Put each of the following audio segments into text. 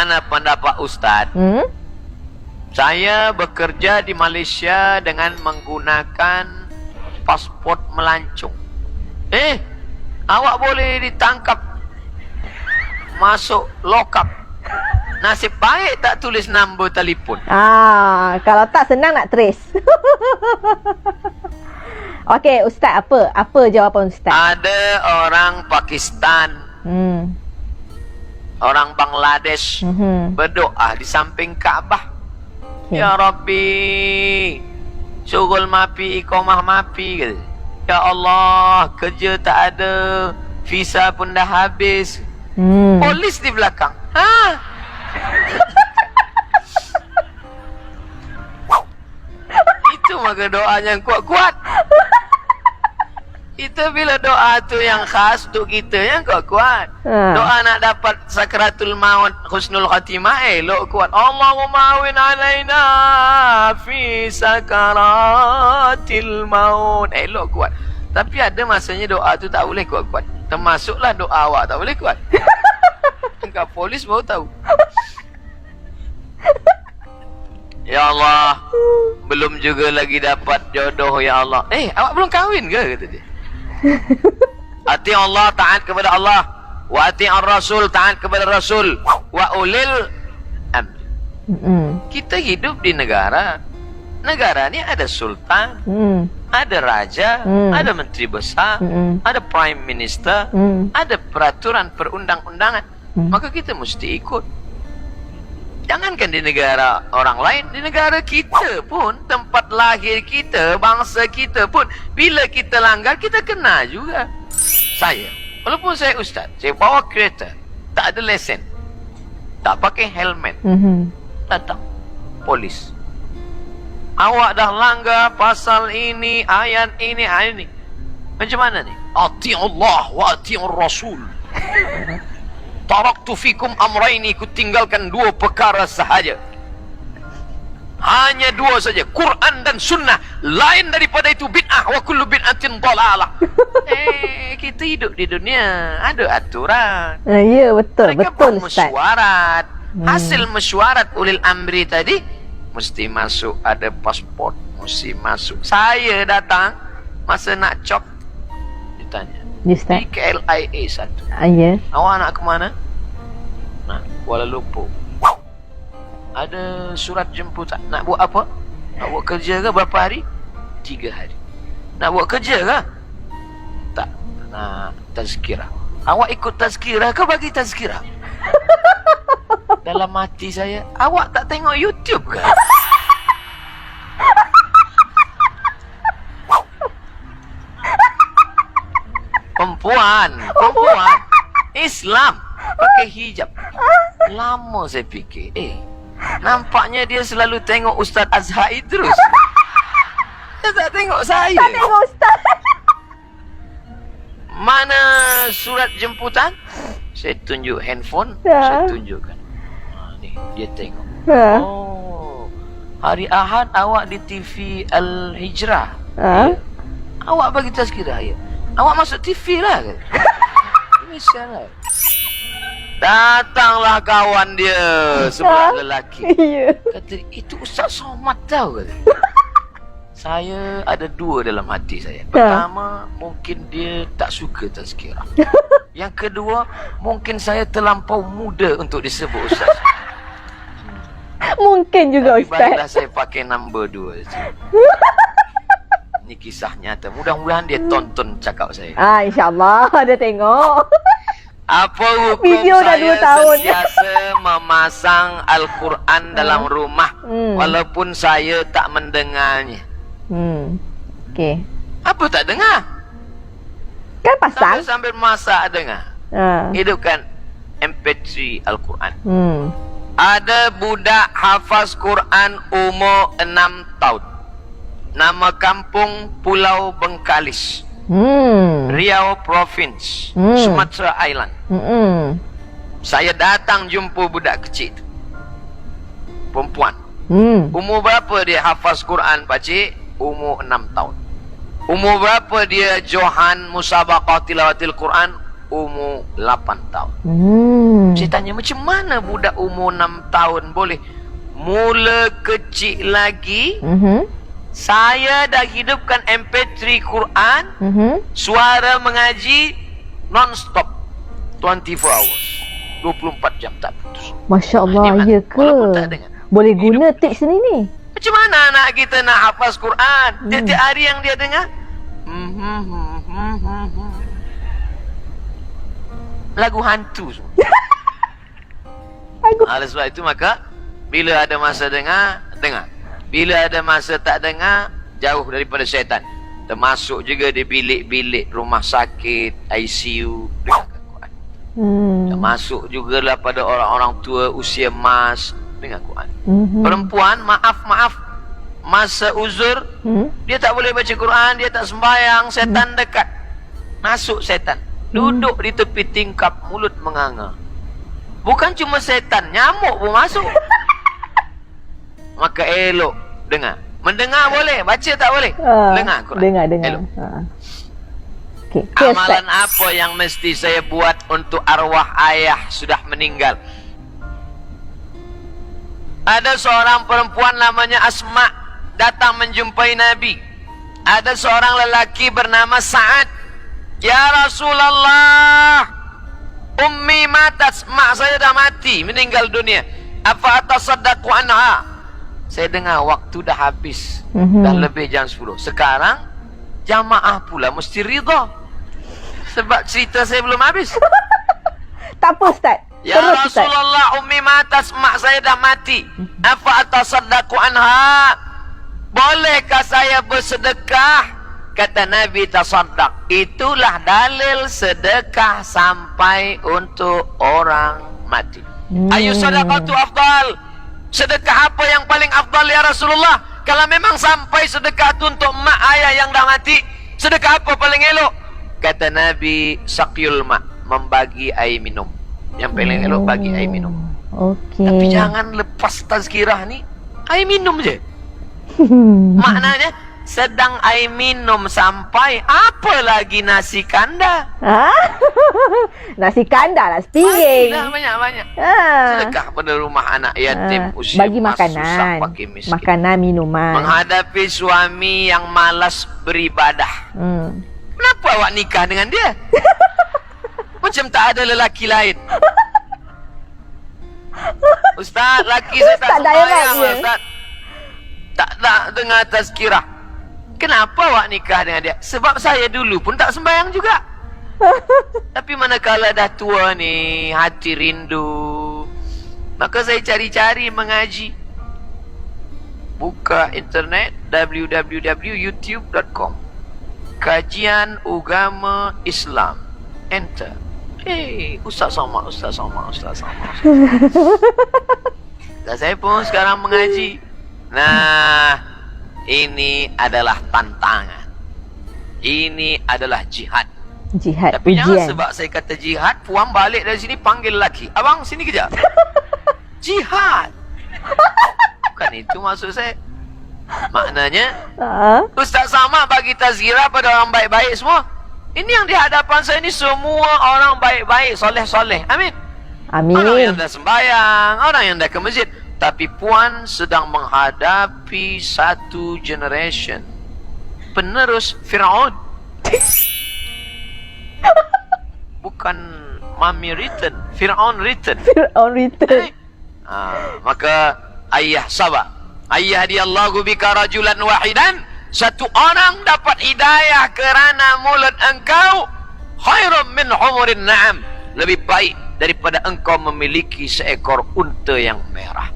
Bagaimana pendapat Ustaz? Saya bekerja di Malaysia dengan menggunakan pasport melancong. Awak boleh ditangkap, masuk lokap. Nasib baik tak tulis nombor telefon. Kalau tak senang nak trace. Okey, Ustaz, apa jawapan Ustaz? Ada orang Pakistan, orang Bangladesh berdoa di samping Kaabah. Ya Rabbi, syughul mapi, iqamah mapi ke? Ya Allah, kerja tak ada, visa pun dah habis. Polis di belakang. Itu maka doa yang kuat-kuat. Itu bila doa tu yang khas untuk kita yang kuat-kuat. Doa nak dapat sakratul maut, husnul khatimah, elok kuat. Allahumma awin alaina fi sakaratil maut, elok kuat. Tapi ada masanya doa tu tak boleh kuat-kuat. Termasuklah doa awak tak boleh kuat. Engkau polis baru tahu. Ya Allah, belum juga lagi dapat jodoh ya Allah. Awak belum kahwin ke? Kata dia. Ati Allah, taat kepada Allah. Wa ati ar-Rasul, taat kepada Rasul. Wa ulil amri. Kita hidup di negara. Negara ni ada sultan, ada raja, ada menteri besar, ada prime minister, ada peraturan perundang-undangan. Maka kita mesti ikut. Jangankan di negara orang lain, di negara kita pun, tempat lahir kita, bangsa kita pun, bila kita langgar, kita kena juga. Saya, walaupun saya ustaz, saya bawa kereta, tak ada lesen, tak pakai helmet, datang polis. Awak dah langgar pasal ini, ayat ini, ayat ini. Macam mana ni? Ati Allah wa ati Rasul. Taraktu fikum amraini, ku tinggalkan dua perkara sahaja. Hanya dua saja, Quran dan sunnah. Lain daripada itu bid'ah, wa kullu bid'atin dalalah. Kita hidup di dunia, ada aturan. Ya, betul. Mereka betul, Ustaz. mesyuarat. Hasil mesyuarat ulil amri tadi, mesti masuk, ada pasport, mesti masuk. Saya datang, masa nak cop, ditanya. Ustaz. Di KLIA 1. Ya. Awak nak ke mana? Nah, Kuala Lumpur. Ada surat jemputan. Nak buat apa? Nak buat kerja ke berapa hari? 3 hari. Nak buat kerja ke? Tak. Nak tazkirah. Awak ikut tazkirah ke bagi tazkirah? Dalam hati saya, awak tak tengok YouTube ke? Perempuan Islam pakai hijab. Lama saya fikir, nampaknya dia selalu tengok Ustaz Azhar Idrus. Dia tak tengok saya. Tak tengok Ustaz. Mana surat jemputan? Saya tunjuk handphone, Ya. saya tunjukkan. Ni dia tengok. Oh, hari Ahad awak di TV Al-Hijrah. Ya. Awak bagi tazkirah ya. Awak masuk TV lah kan? Ini salah. Datanglah kawan dia sebelah lelaki. Ya. Kata, itu Ustaz Somad tahu kata. Saya ada dua dalam hati saya. Pertama, mungkin dia tak suka tazkirah. Yang kedua, mungkin saya terlampau muda untuk disebut Ustaz. Mungkin juga, Tapi Ustaz. baiklah saya pakai nombor 2 saja. Ini kisah nyata. Mudah-mudahan dia tonton cakap saya. InsyaAllah dia tengok. Apa hukum Video dah 2 saya tahun. sentiasa memasang Al-Quran dalam rumah walaupun saya tak mendengarnya? Okey. Apa tak dengar? Kan pasang. Sambil masak dengar. Hidupkan MP3 Al-Quran. Ada budak hafaz Quran umur 6 tahun. Nama kampung Pulau Bengkalis, Riau Province, Sumatera Island. Saya datang jumpa budak kecil tu, perempuan. Umur berapa dia hafaz Quran, pakcik? Umur 6 tahun. Umur berapa dia Johan Musabaqah Tilawatil Quran? umur 8 tahun. Saya tanya, macam mana budak umur 6 tahun boleh? Mula kecil lagi, saya dah hidupkan MP3 Quran, suara mengaji non-stop, 24 hours, 24 jam tak putus. Masya Allah, ya ke? Walaupun tak dengar. Boleh guna tips ni. Macam mana anak kita nak hafaz Quran? Tiap-tiap hari yang dia dengar lagu hantu semua. Oleh sebab itu maka bila ada masa dengar, dengar. Bila ada masa tak dengar, jauh daripada syaitan. Termasuk juga di bilik-bilik rumah sakit, ICU, dengarkan Quran. Termasuk jugalah pada orang-orang tua usia emas, dengar Quran. Perempuan, maaf, masa uzur, dia tak boleh baca Quran, dia tak sembahyang, setan dekat. Masuk setan. Duduk di tepi tingkap, mulut menganga. Bukan cuma setan, nyamuk pun masuk. Maka elok dengar. Mendengar boleh, baca tak boleh. Dengar Quran. Dengar. Elok. Okay, Amalan apa yang mesti saya buat untuk arwah ayah sudah meninggal? Ada seorang perempuan namanya Asma datang menjumpai Nabi. Ada seorang lelaki bernama Sa'ad. Ya Rasulullah, ummi matat, mak saya dah mati, meninggal dunia. Apa atasaddaqu anha? Saya dengar waktu dah habis, dah lebih jam 10. Sekarang jamaah pula mesti rida, sebab cerita saya belum habis. Tak apa Ustaz. Ya Terus, Ustaz. Rasulullah, ummi matas, mak saya dah mati. Apa atasaddaqu anha? Bolehkah saya bersedekah? Kata Nabi, tasaddaq. Itulah dalil sedekah sampai untuk orang mati. Ayu sadaqatu afdal. Sedekah apa yang paling afdal ya Rasulullah? Kalau memang sampai sedekah itu untuk mak ayah yang dah mati, sedekah apa paling elok? Kata Nabi, saqyul ma, membagi air minum. Yang paling elok bagi air minum. Okey. Tapi jangan lepas tazkirah ni air minum je. Maknanya sedang air minum sampai, apa lagi nasi kandar? Nasi kandar lah sepiring. Dah banyak-banyak. Ha. Sedekah pada rumah anak yatim, usia Bagi emas, susah, makanan. pakai miskin. Makanan, minuman. Menghadapi suami yang malas beribadah. Kenapa awak nikah dengan dia? Macam tak ada lelaki lain. Ustaz, laki saya tak Ustaz direct sembahyang, dia. Ustaz. Tak dengar tazkirah. Kenapa awak nikah dengan dia? Sebab saya dulu pun tak sembahyang juga. Tapi manakala dah tua ni, hati rindu, maka saya cari-cari mengaji. Buka internet, www.youtube.com, Kajian Agama Islam. Enter. Ustaz Somad. Dan saya pun sekarang mengaji. Nah, ini adalah tantangan. Ini adalah jihad. Jihad, Tapi jangan ujian. sebab saya kata jihad, puan balik dari sini panggil lelaki. Abang, sini kejap. Jihad. Bukan itu maksud saya. Maknanya, Ustaz Samad bagi tazkirah pada orang baik-baik semua. Ini yang di hadapan saya ni semua orang baik-baik, soleh-soleh. Amin. Amin. Orang yang dah sembahyang, orang yang dah ke masjid. Tapi puan sedang menghadapi satu generation penerus Fir'aun. Bukan Mami written, Fir'aun written. Fir'aun return. Maka ayah sabar. Ayah diallahu bika rajulan wahidan. Satu orang dapat hidayah kerana mulut engkau, khairum min humurin na'am, lebih baik daripada engkau memiliki seekor unta yang merah.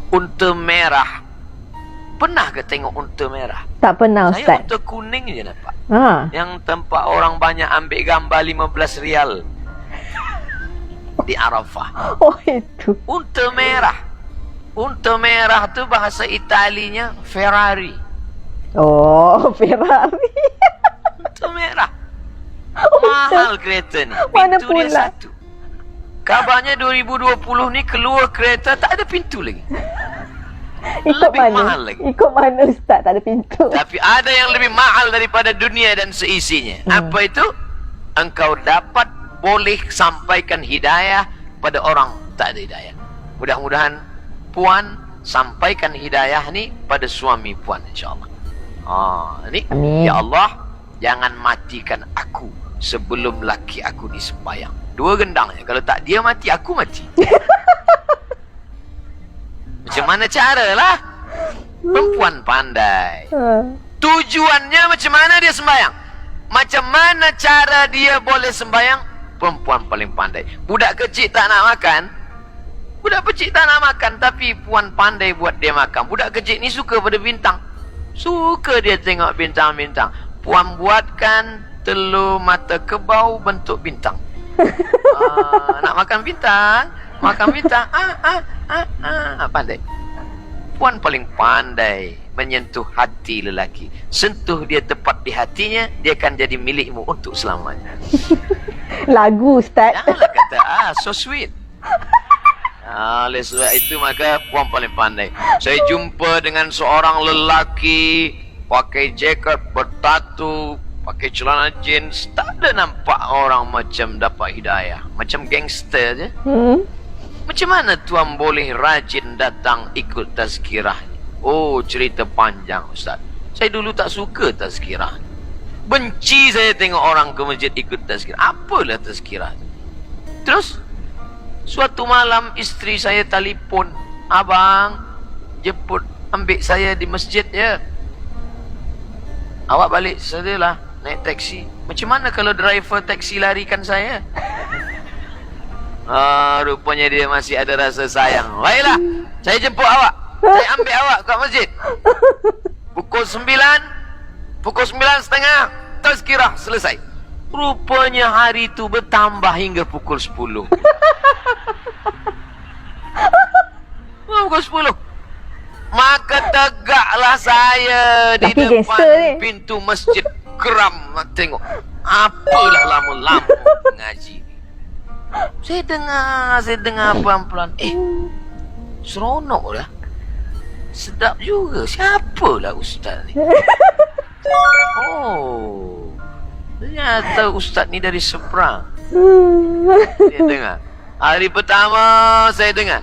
Unta merah. Pernah ke tengok unta merah? Tak pernah Saya Ustaz. unta kuning je nampak. Yang tempat orang banyak ambil gambar 15 rial di Arafah. Oh itu. Unta merah. Unta merah tu bahasa Italinya Ferrari. Oh, Ferrari. Unta merah. Mahal kereta ni. Mana Pintu dia pula? satu. Kabarnya 2020 ni keluar kereta tak ada pintu lagi. Ikut Lebih mana? mahal lagi. Ikut mana Ustaz? Tak ada pintu. Tapi ada yang lebih mahal daripada dunia dan seisinya. Apa itu? engkau dapat boleh sampaikan hidayah pada orang tak ada hidayah. Mudah-mudahan puan sampaikan hidayah ni pada suami puan, insyaAllah. Ni Amin. ya Allah, jangan matikan aku sebelum laki aku disembayang. 2 gendangnya. Kalau tak dia mati, aku mati. Macam mana cara lah? Perempuan pandai. Tujuannya macam mana dia sembayang? Macam mana cara dia boleh sembayang? Perempuan paling pandai. Budak kecil tak nak makan. Budak kecil tak nak makan, tapi puan pandai buat dia makan. Budak kecil ni suka pada bintang. Suka dia tengok bintang-bintang. Puan buatkan telur mata kebau bentuk bintang. Nak makan bintang? Makan bintang. Pandai. Puan paling pandai menyentuh hati lelaki. Sentuh dia tepat di hatinya, dia akan jadi milikmu untuk selamanya. Lagu, Ustaz. Janganlah kata, so sweet. Oleh sebab itu maka puan paling pandai. Saya jumpa dengan seorang lelaki pakai jaket, bertatu, pakai celana jeans, tak ada nampak orang macam dapat hidayah, macam gangster je. Macam mana tuan boleh rajin datang ikut tazkirah? Oh, cerita panjang, Ustaz. Saya dulu tak suka tazkirah. Benci saya tengok orang ke masjid ikut tazkirah. Apalah tazkirah? Terus suatu malam isteri saya telefon, abang jemput ambil saya di masjid ya. Awak balik sedialah naik taksi. Macam mana kalau driver taksi larikan saya? Rupanya dia masih ada rasa sayang. Baiklah, saya jemput awak. Saya ambil awak kat masjid. Pukul 9, pukul 9.30 tazkirah selesai. Rupanya hari itu bertambah hingga pukul 10. Pukul 10. Maka tegaklah saya di Laki depan gangster ni. pintu masjid. Geram nak tengok. Apalah lama-lama mengaji ni. Saya dengar pelan-pelan. Seronok dah. Sedap juga. Siapalah ustaz ni? Oh, ternyata ustaz ni dari seberang. Dia dengar. Hari pertama saya dengar.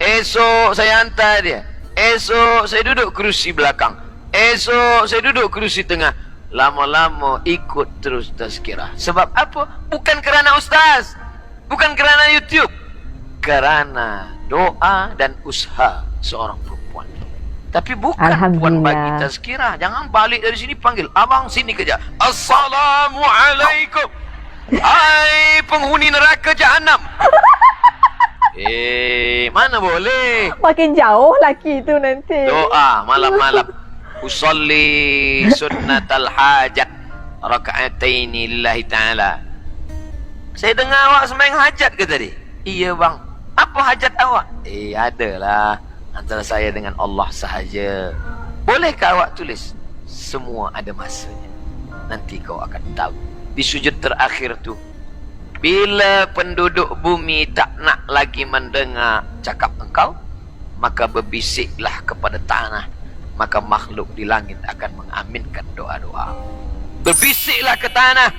Esok saya hantar dia. Esok saya duduk kerusi belakang. Esok saya duduk kerusi tengah. Lama-lama ikut terus tazkirah. Sebab apa? Bukan kerana ustaz, bukan kerana YouTube, kerana doa dan usaha seorang perempuan. Tapi bukan puan bagi tazkirah. Jangan balik dari sini panggil abang sini kejap. Assalamualaikum. Hai penghuni neraka jahanam. Mana boleh. Makin jauh laki tu nanti. Doa malam-malam. Usalli sunnatal hajat raka'ataini lillahi ta'ala. Saya dengar awak sembahyang hajat ke tadi? Iya bang. Apa hajat awak? Adalah antara saya dengan Allah sahaja. Bolehkah awak tulis? Semua ada masanya. Nanti kau akan tahu. Di sujud terakhir tu, bila penduduk bumi tak nak lagi mendengar cakap engkau, maka berbisiklah kepada tanah. Maka makhluk di langit akan mengaminkan doa-doa. Berbisiklah ke tanah,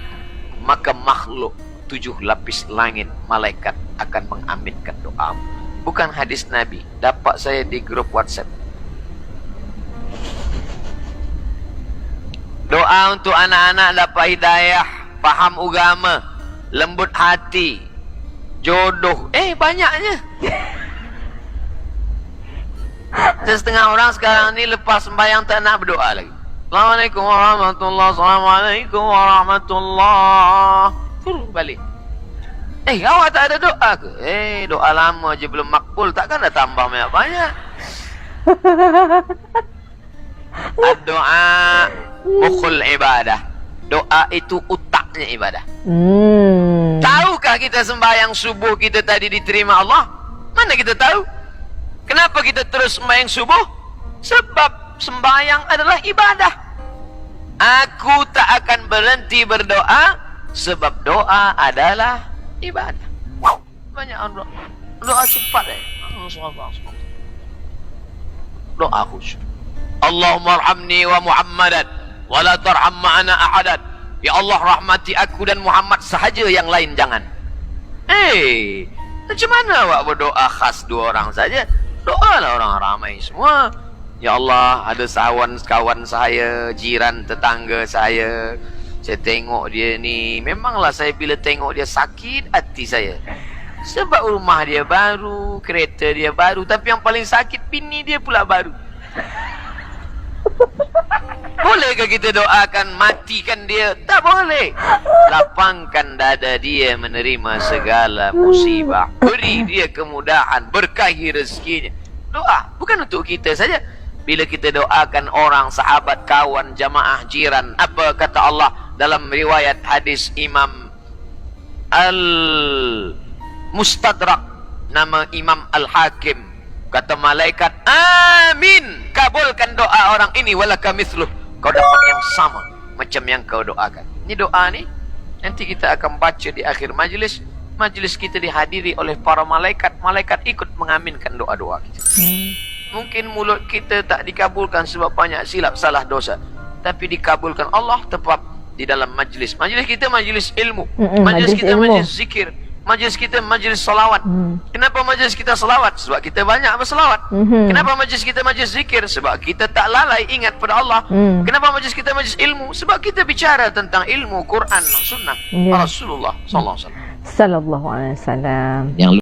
maka makhluk 7 lapis langit malaikat akan mengaminkan doa. Bukan hadis Nabi, dapat saya di grup WhatsApp. Doa untuk anak-anak dapat hidayah, faham agama, lembut hati, jodoh. Banyaknya. Setengah orang sekarang ni lepas sembahyang tak nak berdoa lagi. Assalamualaikum warahmatullahi. Assalamualaikum warahmatullahi. Balik. Awak tak ada doa ke? Doa lama je belum makbul, takkan dah tambah banyak-banyak. Doa mukhul ibadah. Doa itu utaknya ibadah. Tahukah kita sembahyang subuh kita tadi diterima Allah? Mana kita tahu? Kenapa kita terus sembahyang subuh? Sebab sembahyang adalah ibadah. Aku tak akan berhenti berdoa sebab doa adalah ibadah. Banyak orang doa cepat doa khusyuk. Allahumma arhamni wa Muhammadan wa la tarham ma'ana ahadan Ya Allah rahmati aku dan Muhammad sahaja, yang lain jangan. Macam mana awak berdoa khas 2 orang saja? Doalah orang ramai semua. Ya Allah, ada kawan saya, jiran tetangga saya tengok dia ni, memanglah saya bila tengok dia sakit hati saya. Sebab rumah dia baru, kereta dia baru, tapi yang paling sakit bini dia pula baru. Bolehkah kita doakan matikan dia? Tak boleh. Lapangkan dada dia menerima segala musibah. Beri dia kemudahan, berkahi rezekinya. Doa bukan untuk kita saja. Bila kita doakan orang, sahabat, kawan, jamaah, jiran, apa kata Allah dalam riwayat hadis Imam Al-Mustadrak, nama Imam Al-Hakim, kata malaikat, amin, kabulkan doa orang ini, walaka mithluh, kau dapat yang sama macam yang kau doakan. Ini doa ni nanti kita akan baca di akhir majlis. Majlis kita dihadiri oleh para malaikat. Malaikat ikut mengaminkan doa-doa kita. Mungkin mulut kita tak dikabulkan sebab banyak silap salah dosa, tapi dikabulkan Allah tepat di dalam majlis. Majlis kita majlis ilmu. Majlis kita ilmu. majlis zikir. Majlis kita majlis salawat. Kenapa majlis kita salawat? Sebab kita banyak bersalawat. Kenapa majlis kita majlis zikir? Sebab kita tak lalai ingat pada Allah. Kenapa majlis kita majlis ilmu? Sebab kita bicara tentang ilmu Quran, sunnah Rasulullah sallallahu alaihi wasallam. Sallallahu alaihi wasallam. Yang